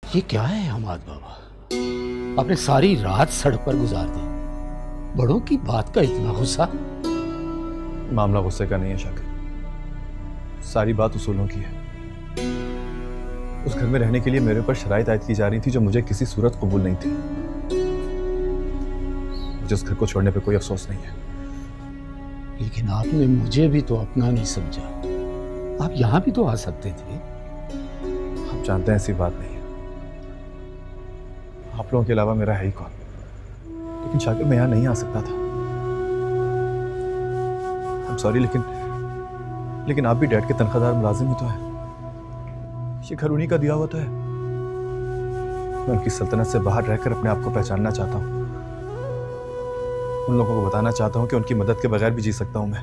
ये क्या है हमाद बाबा, आपने सारी रात सड़क पर गुजार दी, बड़ों की बात का इतना गुस्सा? मामला गुस्से का नहीं है शाकिर, सारी बात उसूलों की है। उस घर में रहने के लिए मेरे ऊपर शराइत आयद की जा रही थी जो मुझे किसी सूरत कबूल नहीं थी। मुझे उस घर को छोड़ने पे कोई अफसोस नहीं है। लेकिन आपने मुझे भी तो अपना नहीं समझा, आप यहां भी तो आ सकते थे। आप जानते हैं ऐसी बात नहीं है, आप लोगों के अलावा मेरा है ही कौन। लेकिन शाकिर मैं यहां नहीं आ सकता था। आई एम सॉरी, लेकिन आप भी डैड के तनख्वाहदार मुलाजिम ही तो है। ये घर उन्हीं का दिया हुआ तो है। मैं उनकी सल्तनत से बाहर रहकर अपने आप को पहचानना चाहता हूँ। उन लोगों को बताना चाहता हूँ कि उनकी मदद के बगैर भी जी सकता हूँ मैं।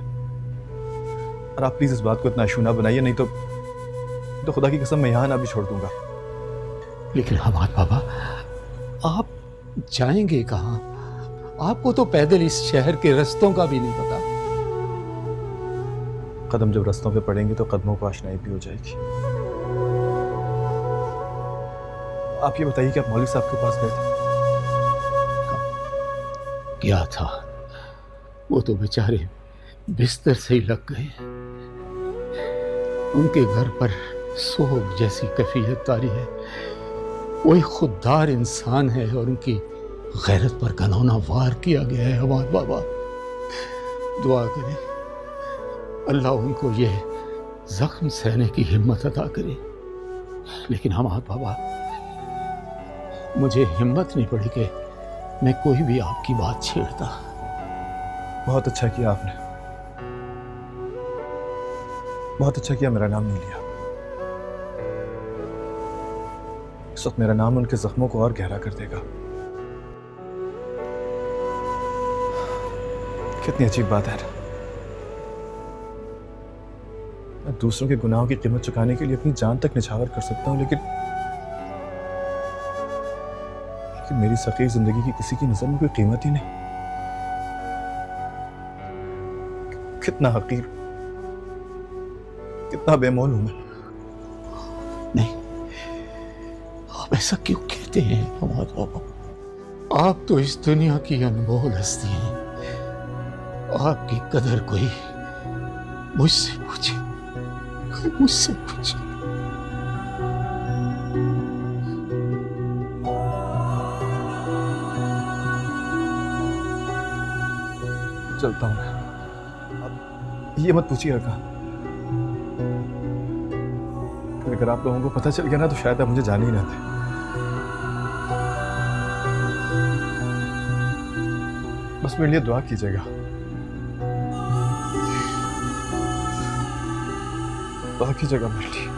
और आप प्लीज इस बात को इतना इशू ना बनाइए, नहीं तो खुदा की कसम मैं यहाँ ना भी छोड़ दूंगा। लेकिन हमाद बाबा, आप जाएंगे कहाँ? आपको तो पैदल इस शहर के रास्तों का भी नहीं पता। कदम जब रास्तों पे पड़ेंगे तो कदमों को आशनाई भी हो जाएगी। आप ये बताइए कि आप मौलवी साहब के पास गए थे? क्या था, वो तो बेचारे बिस्तर से ही लग गए। उनके घर पर सोग जैसी कैफियत तारी है। वो एक खुददार इंसान है और उनकी गैरत पर घनौना वार किया गया है। हमाद बाबा, दुआ करें अल्लाह उनको ये जख्म सहने की हिम्मत अता करे। लेकिन हमाद बाबा, मुझे हिम्मत नहीं पड़ी कि मैं कोई भी आपकी बात छेड़ता। बहुत अच्छा किया आपने, बहुत अच्छा किया मेरा नाम नहीं लिया। इस वक्त मेरा नाम उनके जख्मों को और गहरा कर देगा। कितनी अजीब बात है। मैं दूसरों के गुनाहों की कीमत चुकाने के लिए अपनी जान तक निछावर कर सकता हूं, लेकिन मेरी सकीर जिंदगी की किसी की नजर में कोई कीमत ही नहीं। कितना हकीर, कितना बेमोल हूं मैं। नहीं, आप ऐसा क्यों कहते हैं हमाद बाबा? आप तो इस दुनिया की अनमोल हस्ती हैं। आपकी कदर कोई मुझसे पूछे, मुझसे पूछे। चलता हूं मैं, अब ये मत पूछिएगा कहाँ। अगर आप लोगों को पता चल गया ना तो शायद आप मुझे जाने ही ना थे। बस मेरे लिए दुआ कीजिएगा, दुआ कीजिएगा मेरे लिए।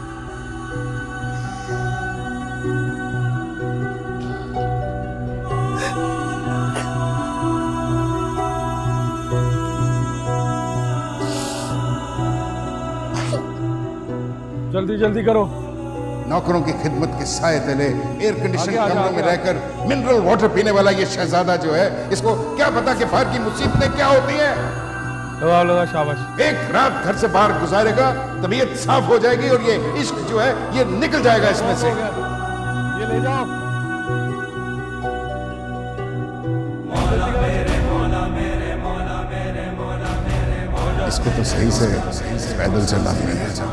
जल्दी जल्दी करो। नौकरों की खिदमत के साए तले एयर कंडीशन कमरों में रहकर मिनरल वाटर पीने वाला ये शहजादा जो है, इसको क्या पता कि बाहर की मुसीबतें क्या होती हैं। लगा लगा, शाबाश। एक रात घर से बाहर गुजारेगा, तबीयत साफ हो जाएगी और ये इश्क जो है ये निकल जाएगा इसमें से। ये ले जाओ। इसको तो सही से पैदल चलना पड़ेगा।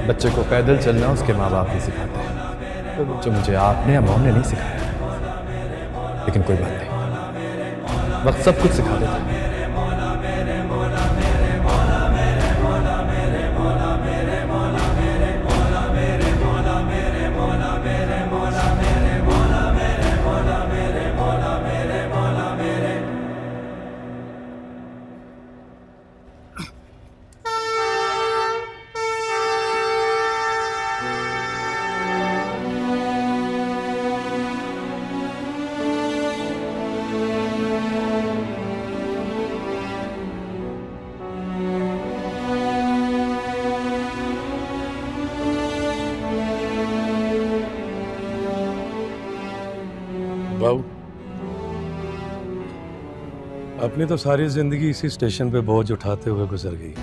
बच्चे को पैदल चलना उसके माँ बाप ही सिखाते हैं, जो मुझे आपने या मोहन ने नहीं सिखाया। लेकिन कोई बात नहीं, वक्त सब कुछ सिखा देता है। बाबू, अपनी तो सारी जिंदगी इसी स्टेशन पे बोझ उठाते हुए गुजर गई।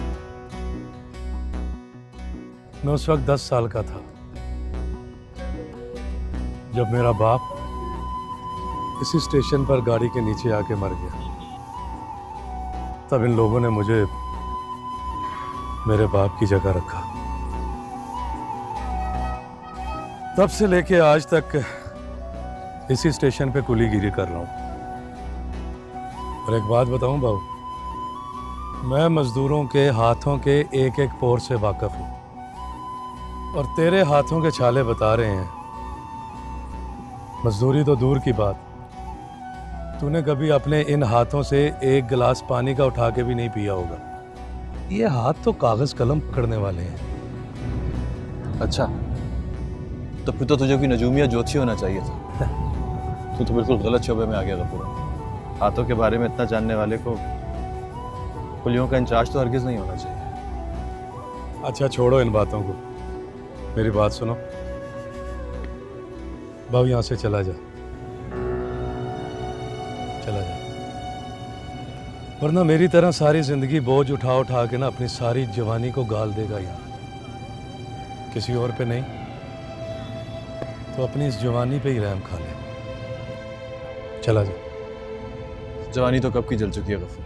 मैं उस वक्त 10 साल का था। जब मेरा बाप इसी स्टेशन पर गाड़ी के नीचे आके मर गया, तब इन लोगों ने मुझे मेरे बाप की जगह रखा। तब से लेके आज तक इसी स्टेशन पे कुलीगिरी कर रहा हूं। और एक बात बताऊं बाबू, मैं मजदूरों के हाथों के एक एक पोर से वाकिफ हूं, और तेरे हाथों के छाले बता रहे हैं, मजदूरी तो दूर की बात, तूने कभी अपने इन हाथों से एक गिलास पानी का उठा के भी नहीं पिया होगा। ये हाथ तो कागज कलम पकड़ने वाले हैं। अच्छा, तो फिर तो तुझे कोई नजूमिया ज्योतिषी होना चाहिए था। तू तो बिल्कुल गलत शोबे में आ गया गफूर। हाथों के बारे में इतना जानने वाले को कुलियों का इंचार्ज तो हरगिज नहीं होना चाहिए। अच्छा छोड़ो इन बातों को, मेरी बात सुनो। बाबू यहाँ से चला जा, चला जा, वरना मेरी तरह सारी जिंदगी बोझ उठा उठा के ना अपनी सारी जवानी को गाल देगा यहाँ। किसी और पे नहीं तो अपनी इस जवानी पे ही रहम खा ले। चला जा। जवानी तो कब की जल चुकी है गफूर।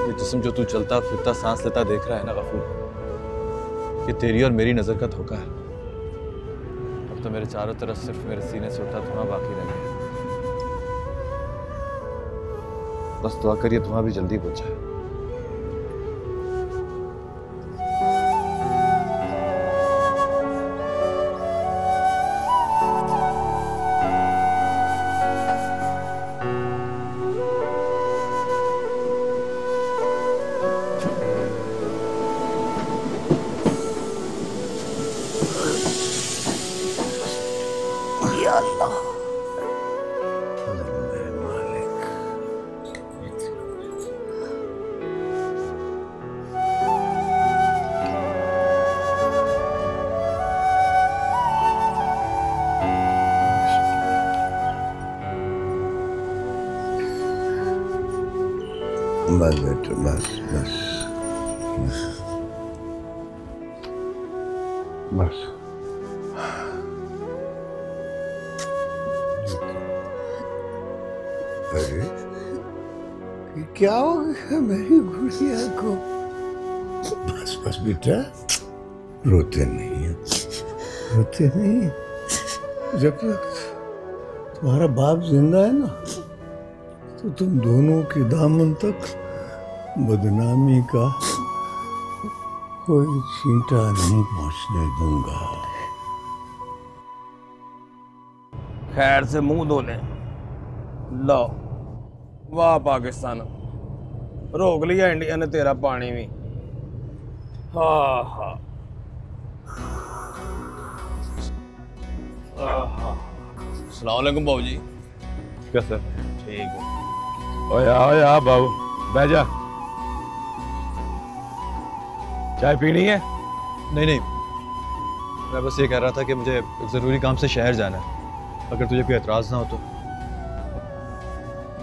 ये जिस्म जो तू चलता फिरता सांस लेता देख रहा है ना गफूर, ये तेरी और मेरी नजर का धोखा है। अब तो मेरे चारों तरफ सिर्फ मेरे सीने से उठा धुआं बाकी रह गया। बस दुआ करिए धुआं भी जल्दी बुझ जाए। बस बेटा, बस बस बस। अरे क्या हो गया मेरी गुड़िया को? बस बस बेटा, रोते नहीं, रोते नहीं। जब तक तुम्हारा बाप जिंदा है ना, तो तुम दोनों के दामन तक बदनामी का कोई छींटा नहीं पहुंचने दूंगा। खैर से मुंह धो ले। लो, वाह पाकिस्तान, रोक लिया इंडिया ने तेरा पानी भी। हाँ हाँ अस्सलाम वालेकुम बाबू जी। कैसे? ठीक है। ओए आ बाबू, बैठ जा। चाय पीनी है? नहीं नहीं, मैं बस ये कह रहा था कि मुझे एक ज़रूरी काम से शहर जाना है, अगर तुझे कोई एतराज़ ना हो तो।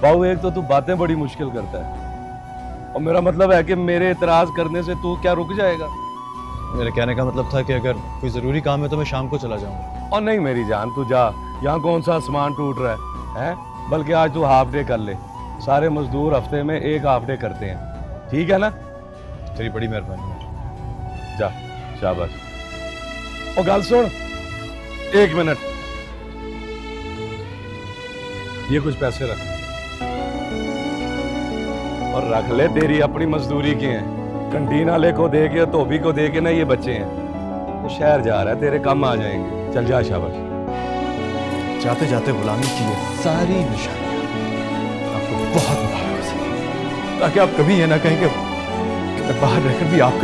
बाबू एक तो तू बातें बड़ी मुश्किल करता है, और मेरा मतलब है कि मेरे इतराज करने से तू क्या रुक जाएगा? मेरे कहने का मतलब था कि अगर कोई ज़रूरी काम है तो मैं शाम को चला जाऊंगा। और नहीं मेरी जान, तू जा, यहाँ कौन सा आसमान टूट रहा है? बल्कि आज तू हाफ डे कर ले। सारे मजदूर हफ्ते में एक हाफ डे करते हैं, ठीक है ना? तेरी बड़ी मेहरबानी है। जा, शाबाश। और गल सुन, एक मिनट, ये कुछ पैसे रख, और रख ले, तेरी अपनी मजदूरी की हैं। कंटीन वाले को दे के, धोबी को दे के ना, ये बच्चे हैं तो शहर जा रहा है, तेरे काम आ जाएंगे। चल जा, शाबाश। जाते जाते गुलामी की ये सारी निशानियां आपको बहुत मुबारक हो, ताकि आप कभी ये ना कहें कि मैं बाहर रहकर भी आपके